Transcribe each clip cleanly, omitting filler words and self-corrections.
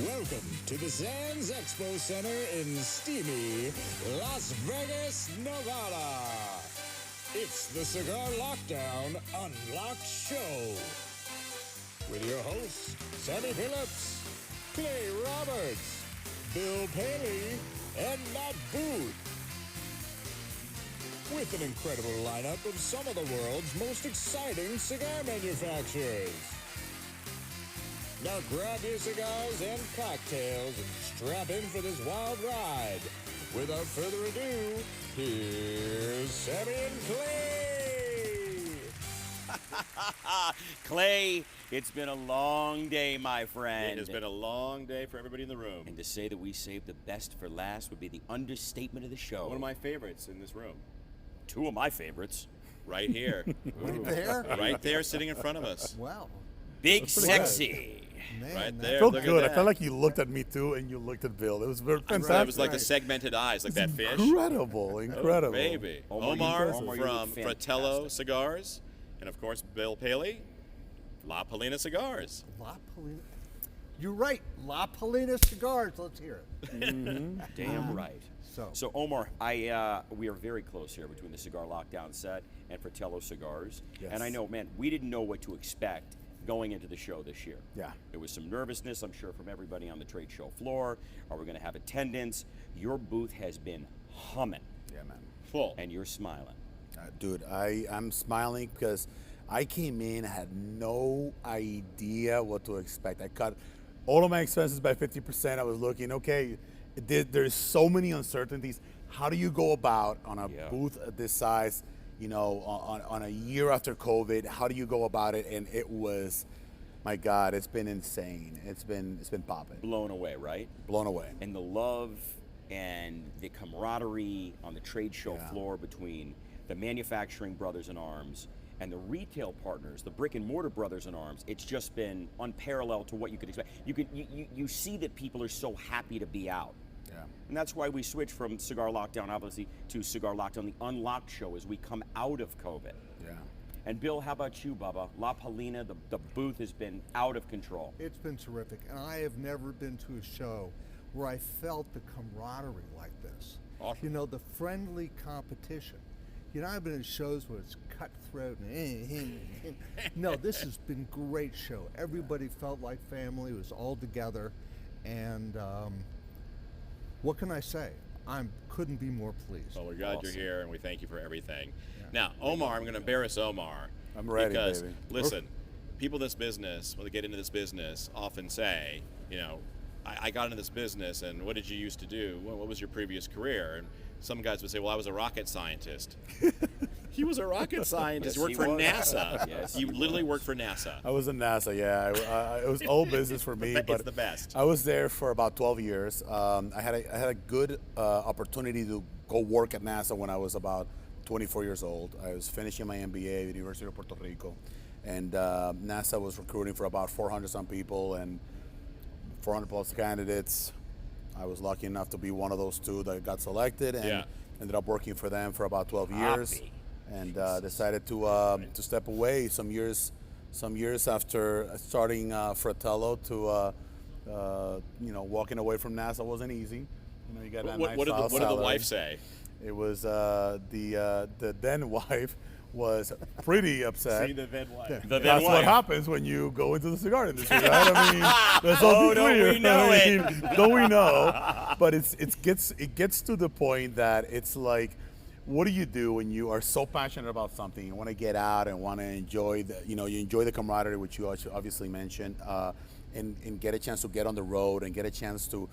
Welcome to the Sands Expo Center in steamy Las Vegas, Nevada. It's the Cigar Lockdown Unlocked Show. With your hosts, Sammy Phillips, Clay Roberts, Bill Paley, and Matt Booth. With an incredible lineup of some of the world's most exciting cigar manufacturers. Now grab your cigars and cocktails and strap in for this wild ride. Without further ado, here's Sammy and Clay. Clay, it's been a long day, my friend. It has been a long day for everybody in the room. And to say that we saved the best for last would be the understatement of the show. One of my favorites in this room. Two of my favorites. Right here. Right there? Right there, sitting in front of us. Wow. Big Sexy. Man, Right that- there. I felt look good. At I that. felt like you looked at me too, and you looked at Bill. It was very fantastic. It was like the segmented eyes, like that fish. Incredible, incredible. Oh, baby. Omar, Omar you look from Fratello fantastic. Cigars. And of course, Bill Paley, La Polina Cigars. La Polina. You're right. La Polina Cigars. Let's hear it. Damn right. So, Omar, we are very close here between the Cigar Lockdown set and Fratello Cigars. Yes. And I know, man, we didn't know what to expect going into the show this year. Yeah. There was some nervousness, I'm sure, from everybody on the trade show floor. Are we going to have attendance? Your booth has been humming, Yeah, man. Full. and you're smiling. Dude, I'm smiling because I came in, had no idea what to expect. I cut all of my expenses by 50%. I was looking, okay, there's so many uncertainties. How do you go about on a Yeah. booth this size, you know, on a year after COVID? How do you go about it? And it was, my God, it's been insane. It's been popping, Blown away, right? blown away. And the love and the camaraderie on the trade show Yeah. floor between the manufacturing brothers in arms and the retail partners, the brick and mortar brothers in arms, it's just been unparalleled to what you could expect. You see that people are so happy to be out. Yeah. And that's why we switched from Cigar Lockdown, obviously, to Cigar Lockdown, the Unlocked Show, as we come out of COVID. Yeah. And Bill, how about you, Bubba? La Polina, the booth has been out of control. it's been terrific. And I have never been to a show where I felt the camaraderie like this. Awesome. You know, the friendly competition. You know, I've been at shows where it's cutthroat and no, this has been a great show. Everybody felt like family. It was all together. And what can I say? I couldn't be more pleased. Well, we're glad Awesome. you're here, and we thank you for everything. Now, Omar, I'm going to embarrass Omar. I'm ready, because, baby. listen, people in this business, when they get into this business, often say, you know, I got into this business, and what did you used to do? What was your previous career? And some guys would say, well, I was a rocket scientist. He was a rocket scientist. Yes, He worked for he was. NASA. Yes, you he literally was. worked for NASA. I was in NASA, yeah. It was old business for me, It's but the best. I was there for about 12 years. I had a good opportunity to go work at NASA when I was about 24 years old. I was finishing my MBA at the University of Puerto Rico, and NASA was recruiting for about 400 some people and 400 plus candidates. I was lucky enough to be one of those two that got selected, and Yeah. ended up working for them for about 12 years. Happy. And decided to step away some years after starting Fratello. To you know, walking away from NASA wasn't easy. You know, you got that nice What did the salary. wife say? It was the then wife was pretty upset. then wife. The then That's what wife. happens when you go into the cigar industry, right? I mean, that's all Oh, be don't clear. we know I it? mean, don't we know? But it gets to the point that it's like, what do you do when you are so passionate about something? You want to get out and want to enjoy you enjoy the camaraderie, which you obviously mentioned, and get a chance to get on the road and get a chance to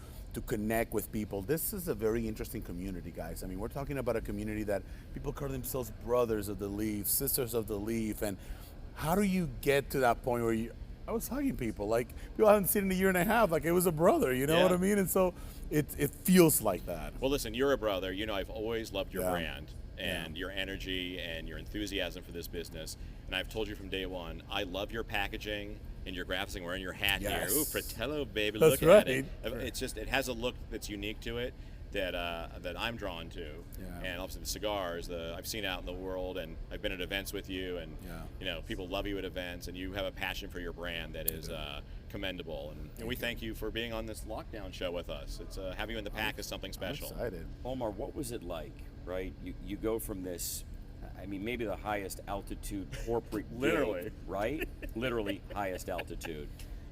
connect with people. This is a very interesting community, guys. I mean, we're talking about a community that people call themselves brothers of the leaf, sisters of the leaf, and how do you get to that point where I was hugging people, like people I haven't seen in a year and a half, like it was a brother, you know Yeah. what I mean? And so it feels like that. Well, listen, you're a brother. You know, I've always loved your Yeah. brand and your energy and your enthusiasm for this business. And I've told you from day one, I love your packaging and your graphics. And wearing your hat Yes. here. Ooh, Fratello, baby, That's look at it. right. It's just, it has a look that's unique to it. that I'm drawn to, and obviously the cigars I've seen out in the world, and I've been at events with you, and you know, people love you at events, and you have a passion for your brand that is commendable, and we thank you for being on this lockdown show with us. It's having you in the pack is something special. I'm excited. Omar, what was it like, right? You go from this, I mean, maybe the highest altitude corporate Literally. gig, right? Literally highest altitude.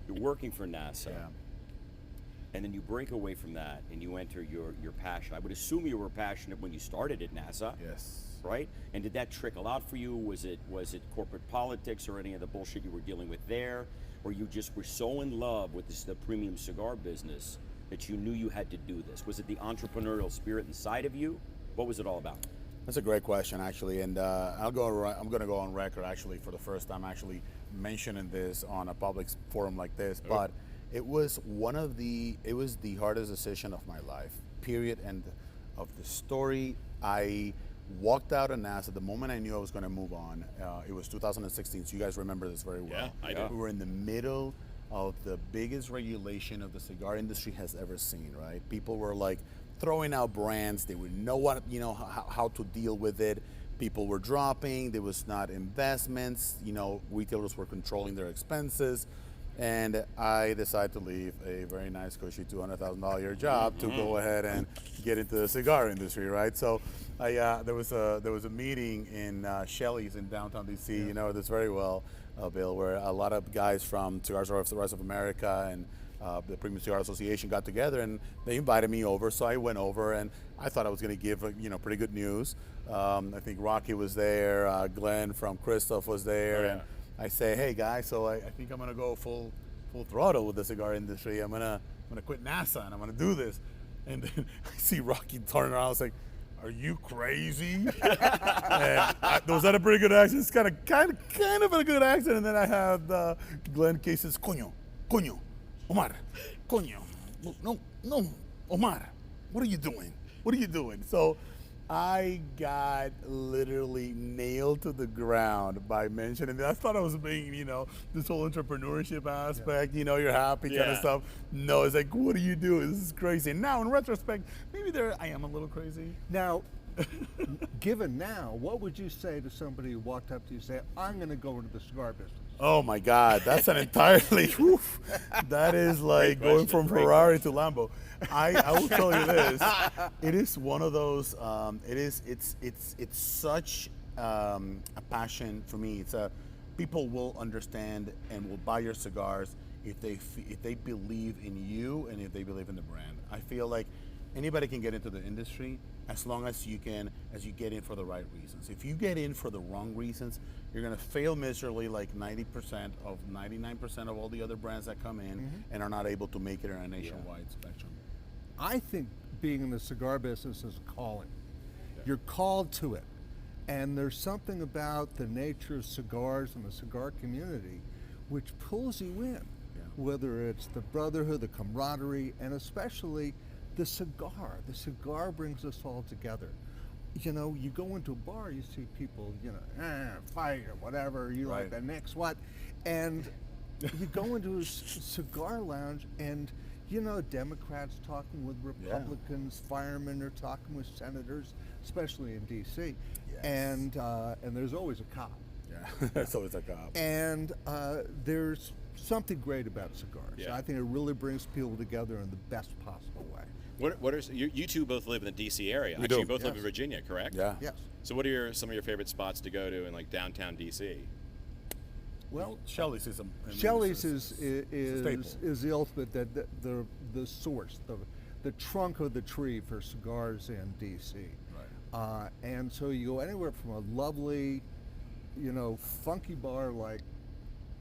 You're working for NASA. Yeah. And then you break away from that and you enter your passion. I would assume you were passionate when you started at NASA. Yes. Right? And did that trickle out for you? Was it corporate politics or any of the bullshit you were dealing with there? Or you just were so in love with the premium cigar business that you knew you had to do this? Was it the entrepreneurial spirit inside of you? What was it all about? That's a great question, actually, and I'm going to go on record, actually, for the first time, actually mentioning this on a public forum like this. But it was the hardest decision of my life, period. And of the story, I walked out of NASA the moment I knew I was going to move on. It was 2016, so you guys remember this very well. Yeah, I do. We were in the middle of the biggest regulation of the cigar industry has ever seen, right? People were like throwing out brands. They would know what, you know, how to deal with it. People were dropping. There was not investments. You know, retailers were controlling their expenses. And I decided to leave a very nice, cushy $200,000 a year job to go ahead and get into the cigar industry, right? So there was a meeting in Shelley's in downtown DC. You know this very well, Bill, where a lot of guys from Cigars of the Rest of America and the Premium Cigar Association got together, and they invited me over. So I went over, and I thought I was going to give pretty good news. I think Rocky was there, Glenn from Christoph was there, and I say, hey guys, so I think I'm gonna go full throttle with the cigar industry. I'm gonna quit NASA and I'm gonna do this. And then I see Rocky turn around. I was like, are you crazy? And was that a pretty good accent? It's kind of a good accent. And then I had Glenn Case's coño, Omar, coño, no, Omar, what are you doing? So I got literally nailed to the ground by mentioning that. I thought I was being, this whole entrepreneurship aspect, you're happy kind of stuff. No, it's like, what are you doing? This is crazy. And now, in retrospect, maybe I am a little crazy. Now, given now, what would you say to somebody who walked up to you and say, I'm going to go into the cigar business? Oh my God, that's an entirely, that is like going from Ferrari to Lambo. I will tell you this, it is one of those, it's such a passion for me. People will understand and will buy your cigars if they believe in you and if they believe in the brand. I feel like anybody can get into the industry as long as you get in for the right reasons. If you get in for the wrong reasons, you're going to fail miserably like 99% of all the other brands that come in and are not able to make it in a nationwide spectrum. I think being in the cigar business is a calling. You're called to it. And there's something about the nature of cigars and the cigar community which pulls you in, whether it's the brotherhood, the camaraderie, and especially the cigar. The cigar brings us all together. You go into a bar, you see people, fight or whatever, like the next what, and you go into a cigar lounge and, Democrats talking with Republicans, firemen are talking with senators, especially in D.C., and there's always a cop. Yeah, there's always a cop. And there's something great about cigars. Yeah. I think it really brings people together in the best possible way. You two both live in the D.C. area. We Actually, do. you both live in Virginia, correct? Yeah. Yes. So what are some of your favorite spots to go to in like downtown D.C.? Well, Shelley's is Shelley's staple. is the ultimate, the source, the trunk of the tree for cigars in D.C. Right. And so you go anywhere from a lovely, funky bar like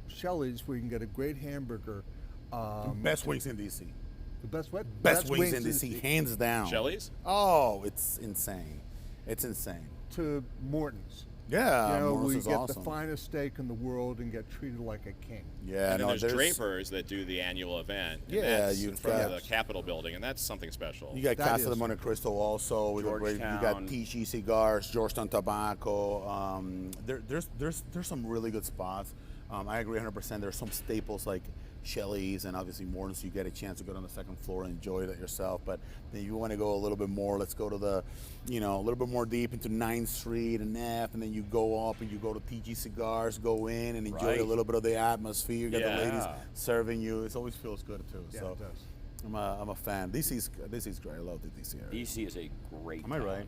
Shelley's, where you can get a great hamburger. Best wings in D.C. The best what? Best wings in D.C. hands down. Shelley's? Oh, it's insane. It's insane. To Morton's. Yeah, we Morton's is get awesome. the finest steak in the world and get treated like a king. Yeah, and then there's Draper's that do the annual event. And Yeah, that's you've in front of got- the Capitol building, and that's something special. You got That Casa de is- Monte Cristo also. With a great, you got Georgetown. TG Cigars, Georgetown Tobacco. There's some really good spots. I agree 100%. There are some staples like Shelley's and obviously Morton's. You get a chance to go on the second floor and enjoy that yourself. But then you want to go a little bit more. Let's go to the, a little bit more deep into 9th Street and F, and then you go up and you go to TG Cigars, go in and enjoy a little bit of the atmosphere. You get the ladies serving you. It always feels good too. Yeah, so it does. I'm a fan. DC's great. I love the DC area. DC is a great Am I town. right?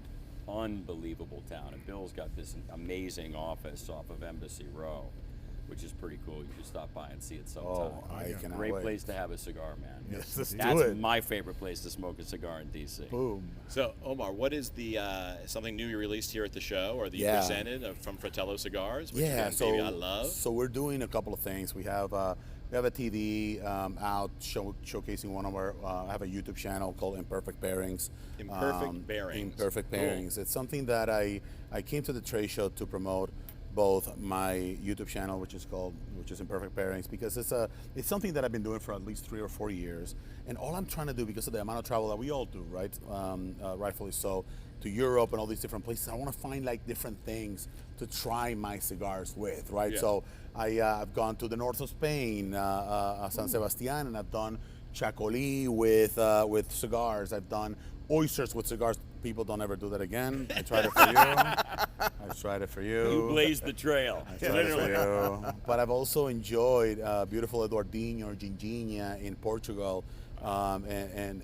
Unbelievable town. And Bill's got this amazing office off of Embassy Row, which is pretty cool. You should stop by and see it sometime. Oh, I cannot Great wait. place to have a cigar, man. Yes, let's do That's it. my favorite place to smoke a cigar in DC. Boom. So, Omar, what is the something new you released here at the show, or that you presented from Fratello Cigars? Which again, baby, I love. So we're doing a couple of things. We have a TV out showcasing one of our. I have a YouTube channel called Imperfect Pairings. Imperfect Pairings. Imperfect Cool. Pairings. It's something that I came to the trade show to promote both my YouTube channel, which is Imperfect Pairings, because it's something that I've been doing for at least 3 or 4 years, and all I'm trying to do, because of the amount of travel that we all do, right, rightfully so, to Europe and all these different places, I want to find like different things to try my cigars with, right? Yeah. So I've gone to the north of Spain, San Sebastian, and I've done Chacolí with cigars. I've done oysters with cigars. People don't ever do that again. I tried it for you. I tried it for you. You blazed the trail. I tried it for you. But I've also enjoyed beautiful Eduardinho or Ginginha in Portugal. And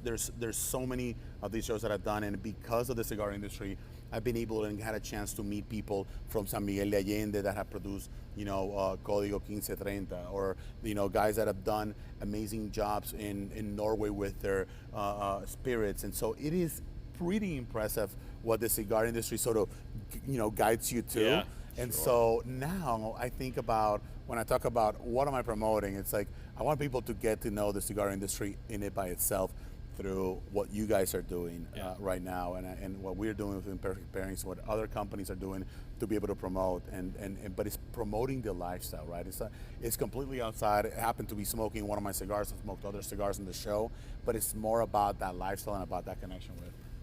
there's so many of these shows that I've done, and because of the cigar industry, I've been able and had a chance to meet people from San Miguel de Allende that have produced, Código 1530, or guys that have done amazing jobs in Norway with their spirits, and so it is pretty impressive what the cigar industry sort of guides you to. Yeah, and sure. so now I think about, when I talk about what am I promoting, it's like I want people to get to know the cigar industry in it by itself through what you guys are doing right now, and what we're doing with Imperfect Pairings, what other companies are doing to be able to promote, but it's promoting the lifestyle, right? It's completely outside. I happen to be smoking one of my cigars. I've smoked other cigars in the show, but it's more about that lifestyle and about that connection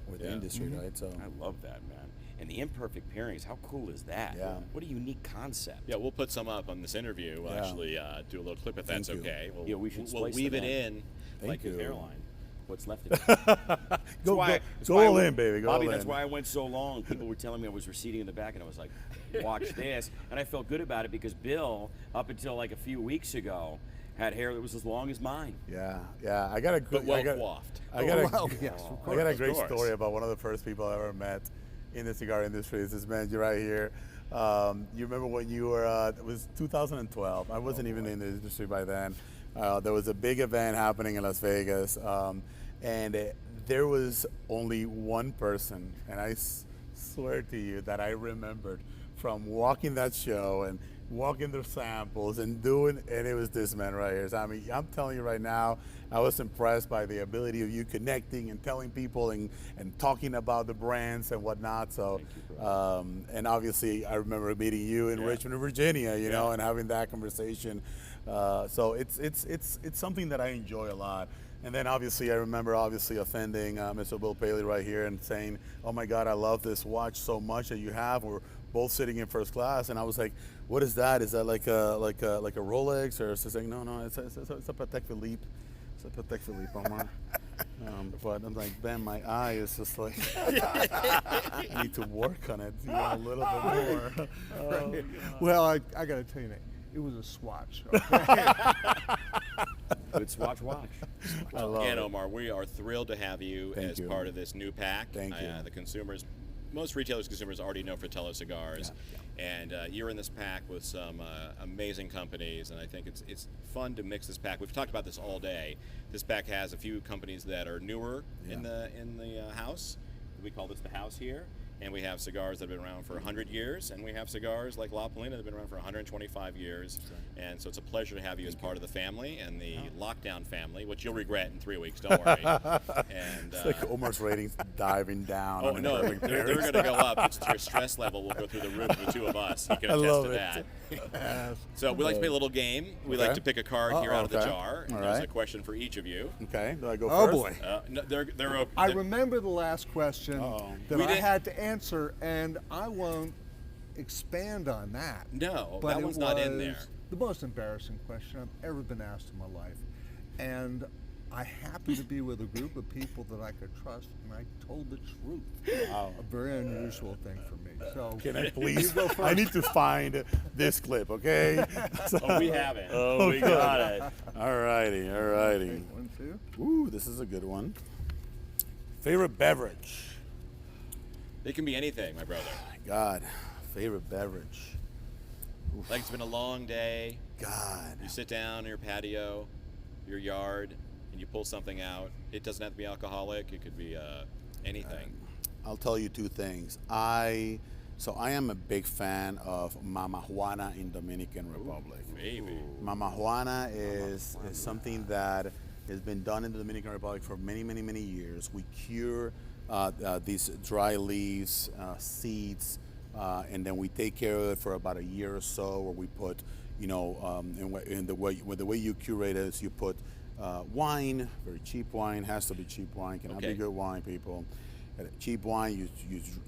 with the industry, right? So I love that, man. And the imperfect pairings, how cool is that? Yeah. What a unique concept. Yeah, we'll put some up on this interview. We'll actually do a little clip if that's Thank you. okay. Yeah, we should we'll splice weave them it in. like you. a hairline. What's left of it. go why all in, baby. Go Bobby, all that's in. why I went so long. People were telling me I was receding in the back, and I was like, watch this. And I felt good about it because Bill, up until like a few weeks ago, had hair that was as long as mine. Yeah. I got a good. But well coiffed. I got yes, of I got a Of great course. story about one of the first people I ever met in the cigar industry. Is this man right here? You remember when you were? It was 2012. I wasn't even in the industry by then. There was a big event happening in Las Vegas, and there was only one person, and I swear to you that I remembered from walking that show and walking the samples and it was this man right here. So, I mean, I'm telling you right now, I was impressed by the ability of you connecting and telling people and talking about the brands and whatnot. So, and obviously I remember meeting you in Richmond, Virginia, you know, and having that conversation. So it's something that I enjoy a lot. And then obviously I remember offending Mr. Bill Paley right here and saying, "Oh my God, I love this watch so much that you have." We're both sitting in first class, and I was like, "What is that? Is that like a Rolex?" Or it's saying, "No, it's a Patek Philippe. It's a Patek Philippe, Omar." But I'm like, "Ben, my eye is just like I need to work on it, a little bit more." Well, I got to tell you, it was a swatch. Okay? Good swatch watch. I love Again, it. Omar, we are thrilled to have you Thank as you. part of this new pack. Thank you. The consumers, most retailers, consumers already know Fratello Cigars, and you're in this pack with some amazing companies, and I think it's fun to mix this pack. We've talked about this all day. This pack has a few companies that are newer in the house. We call this the house here. And we have cigars that have been around for 100 years, and we have cigars like La Polina that have been around for 125 years. And so it's a pleasure to have you as part of the family and the lockdown family, which you'll regret in 3 weeks, don't worry. And It's like Omar's ratings diving down. oh on no, Imperfect they're Pairings. going to go up. It's your stress level will go through the roof with the two of us. You can I attest love to it. that. Yes. So we like to play a little game. We like Okay. to pick a card here out of the okay. jar. And All there's right. a question for each of you. Okay, do I go Oh first? boy. No, they're open. I remember the last question that We I did- had to answer, and I won't expand on that. No, but that one's not in there. The most embarrassing question I've ever been asked in my life. And I happened to be with a group of people that I could trust, and I told the truth. Wow. A very unusual thing for me. So Can I please? you go first. I need to find this clip, okay? Oh, we have it. Oh, we got it. All righty. Okay, 1, 2. Ooh, this is a good one. Favorite beverage? It can be anything, my brother. My God, favorite beverage. Like it's been a long day. God. You sit down in your patio, your yard, and you pull something out. It doesn't have to be alcoholic. It could be anything. I'll tell you two things. I am a big fan of Mama Juana in Dominican Republic. Maybe. Mama Juana is something that has been done in the Dominican Republic for many, many, many years. We cure these dry leaves, seeds, and then we take care of it for about a year or so, where we put, in the way you curate it is you put wine, very cheap wine, has to be cheap wine, cannot be good wine, people. Cheap wine,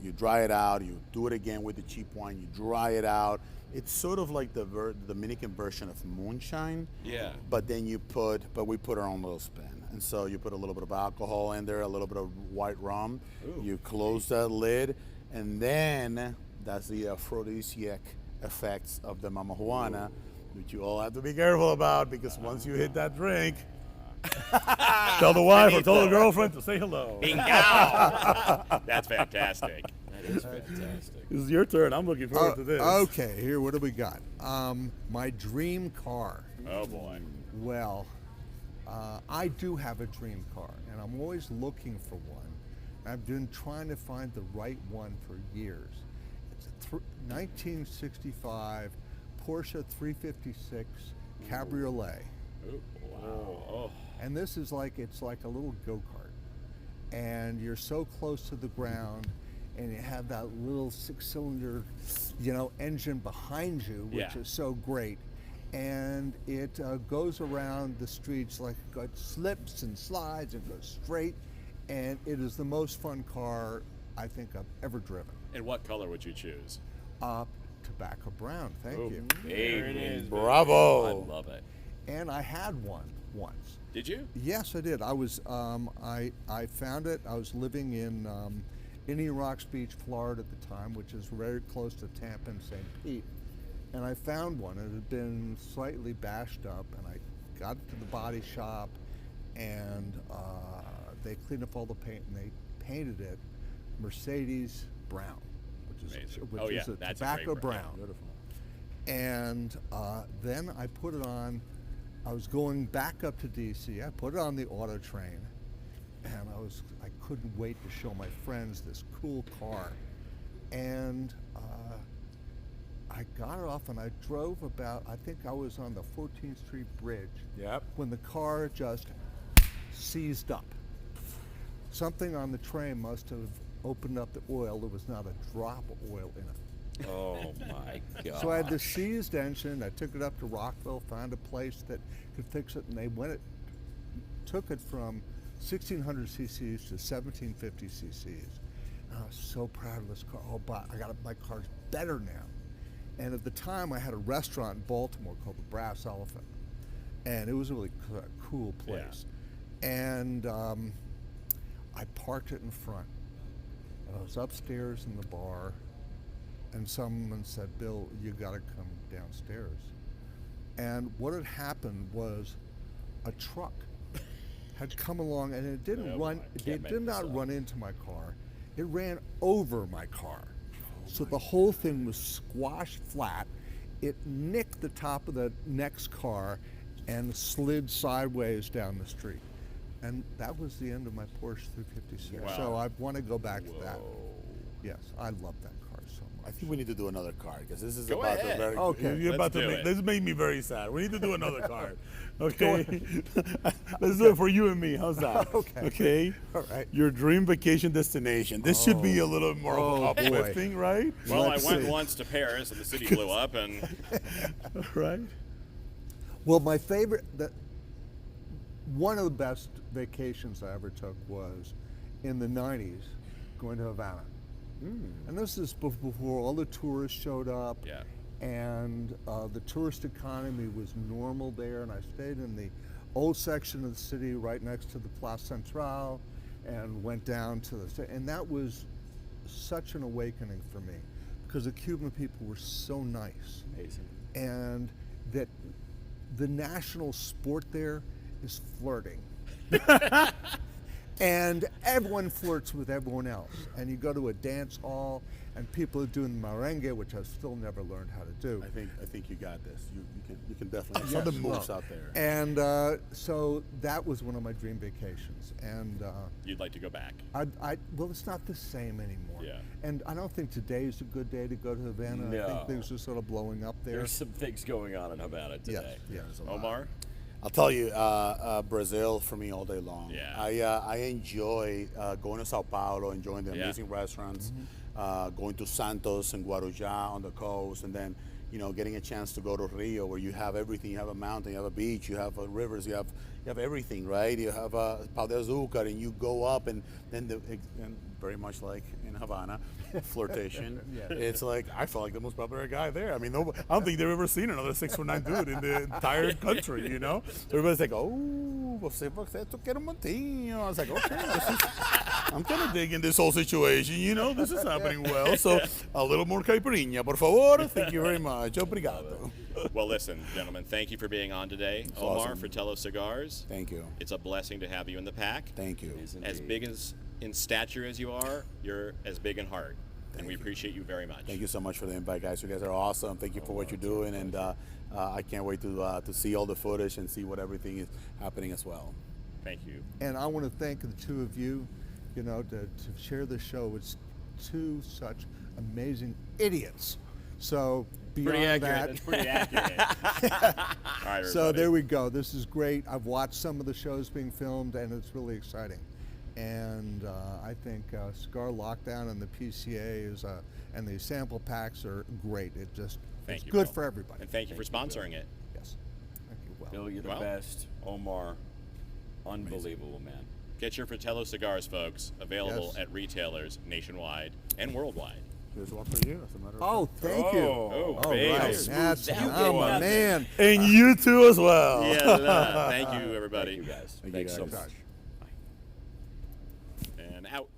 you dry it out, you do it again with the cheap wine, you dry it out. It's sort of like the Dominican version of moonshine. Yeah. But then we put our own little spin. And so you put a little bit of alcohol in there, a little bit of white rum. Ooh. You close that lid, and then that's the aphrodisiac effects of the Mama Juana, which you all have to be careful about, because once you hit that drink, tell the wife or tell the girlfriend to say hello. Bingo! That's fantastic. That is fantastic. This is your turn. I'm looking forward to this. Okay, here, what do we got? My dream car. Oh boy. Well, I do have a dream car, and I'm always looking for one. I've been trying to find the right one for years. It's a 1965 Porsche 356 Cabriolet. Ooh, wow. Oh. And this is it's like a little go-kart. And you're so close to the ground, and you have that little 6-cylinder, engine behind you, which is so great. And it goes around the streets it slips and slides and goes straight. And it is the most fun car I think I've ever driven. And what color would you choose? Tobacco brown, thank you. There it is. Bravo. I love it. And I had one once. Did you? Yes, I did. I was I found it. I was living in Indian Rocks Beach, Florida at the time, which is very close to Tampa and St. Pete. And I found one. It had been slightly bashed up, and I got it to the body shop, and they cleaned up all the paint, and they painted it Mercedes brown, which is Amazing. a That's tobacco a great brown. brown. Beautiful. And then I put it on. I was going back up to DC. I put it on the auto train, and I couldn't wait to show my friends this cool car. And I got it off, and I drove I think I was on the 14th Street Bridge. Yep. When the car just seized up. Something on the train must have opened up the oil. There was not a drop of oil in it. Oh my God. So I had the seized engine. I took it up to Rockville, found a place that could fix it, and they took it from 1600 cc's to 1750 cc's. And I was so proud of this car. My car's better now. And at the time, I had a restaurant in Baltimore called the Brass Elephant, and it was a really cool place. Yeah. And I parked it in front. And I was upstairs in the bar, and someone said, "Bill, you got to come downstairs." And what had happened was a truck had come along, and it didn't run. It did not run into my car. It ran over my car. So the whole thing was squashed flat. It nicked the top of the next car and slid sideways down the street. And that was the end of my Porsche 356. Wow. So I want to go back to that. Yes, I love that car so much. I think we need to do another card, because this is Go about ahead. to very. Okay. You're about Let's to do make, it. this made me very sad. We need to do another card. Okay. Let's do it for you and me. How's that? Okay. Okay. All right. Your dream vacation destination. This should be a little more of Oh, an boy. uplifting, right? Well, Let's I went see. once to Paris, and the city blew up, and Right. Well, my favorite, one of the best vacations I ever took was in the 90s, going to Havana. And this is before all the tourists showed up. Yeah. And the tourist economy was normal there, and I stayed in the old section of the city right next to the Place Centrale, and went down to and that was such an awakening for me, because the Cuban people were so nice. Amazing. And that the national sport there is flirting. And everyone flirts with everyone else. And you go to a dance hall, and people are doing merengue, which I've still never learned how to do. I think you got this. You can definitely. Some of the moves out there. And so that was one of my dream vacations. And You'd like to go back. well, it's not the same anymore. Yeah. And I don't think today is a good day to go to Havana. I No. think things are sort of blowing up there. There's some things going on in Havana today. Yes. Omar? I'll tell you, Brazil for me all day long. Yeah. I enjoy going to Sao Paulo, enjoying the amazing restaurants, going to Santos and Guarujá on the coast, and then getting a chance to go to Rio, where you have everything. You have a mountain, you have a beach, you have rivers, you have everything, right? You have Pau de Azúcar, and you go up, and then and very much like in Havana, flirtation. It's like I felt like the most popular guy there. I mean, I don't think they've ever seen another 6'9" dude in the entire country. Everybody's like, "Oh, você quer um montinho?" I was like, "Okay, I'm kind of digging this whole situation. This is happening well. So a little more caipirinha, por favor. Thank you very much. Obrigado." Well, listen, gentlemen, thank you for being on today. Omar, awesome. Fratello Cigars. Thank you. It's a blessing to have you in the pack. Thank you. As big in stature as you are, you're as big in heart. And we appreciate you very much. Thank you so much for the invite, guys. You guys are awesome. Thank you for what you're doing, and I can't wait to see all the footage and see what everything is happening as well. Thank you. And I want to thank the two of you, to share the show with two such amazing idiots. So beyond that, That's pretty accurate. All right, so everybody. there we go. This is great. I've watched some of the shows being filmed, and it's really exciting. And I think Cigar Lockdown and the PCA and the sample packs are great. It's Thank you, good Bill. for everybody. And thank you for sponsoring it. Yes. Thank you. Well. Bill, you're the Well. best. Omar, unbelievable, man. Get your Fratello cigars, folks. Available Yes. at retailers nationwide and worldwide. Here's one for you, as a matter of Oh, fact. thank you. Oh, All baby. right. Smooth That's down. I'm a man. And you too as well. Yeah, thank you, everybody. Thank you, guys. Thank you, Thanks so guys. much. And out.